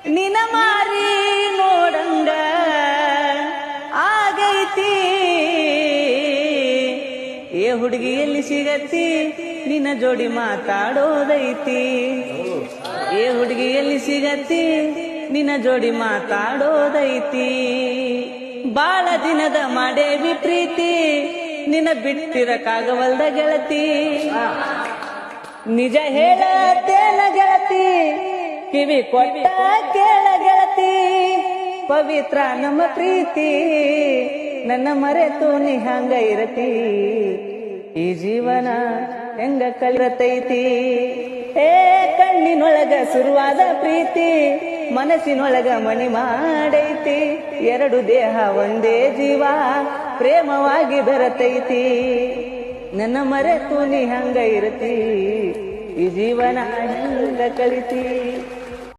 ನಿನ ಮಾರಿ ನೋಡಂಗ ಆಗೈತಿ ಏ ಹುಡುಗಿ ಎಲ್ಲಿ ಸಿಗತ್ತಿ ನಿನ್ನ ಜೋಡಿ ಮಾತಾಡೋದೈತಿ ಏ ಹುಡುಗಿ ಎಲ್ಲಿ ಸಿಗತ್ತಿ ನಿನ್ನ ಜೋಡಿ ಮಾತಾಡೋದೈತಿ ಬಾಳ ದಿನದ ಮಾಡೇವಿ ಪ್ರೀತಿ ನಿನ್ನ ಬಿಟ್ಟಿರಕ್ಕಾಗವಲ್ದ ಗೆಳತಿ ನಿಜ ಹೇಳತೇನ ಗೆಳತಿ ಕಿವಿ ಕೊಟ್ಟ ಕೇಳ ಗೆಳತಿ ಪವಿತ್ರ ನಮ್ಮ ಪ್ರೀತಿ ನನ್ನ ಮರೆತು ನೀ ಹಂಗ ಇರತಿ ಈ ಜೀವನ ಹೆಂಗ ಕಲಿರತೈತಿ ಏ ಕಣ್ಣಿನೊಳಗ ಶುರುವಾದ ಪ್ರೀತಿ ಮನಸ್ಸಿನೊಳಗ ಮನಿ ಮಾಡೈತಿ ಎರಡು ದೇಹ ಒಂದೇ ಜೀವ ಪ್ರೇಮವಾಗಿ ಬೆರತೈತಿ ನನ್ನ ಮರೆತು ನೀ ಹಂಗ ಇರತಿ ಈ ಜೀವನ ಹೆಂಗ ಕಲಿತಿ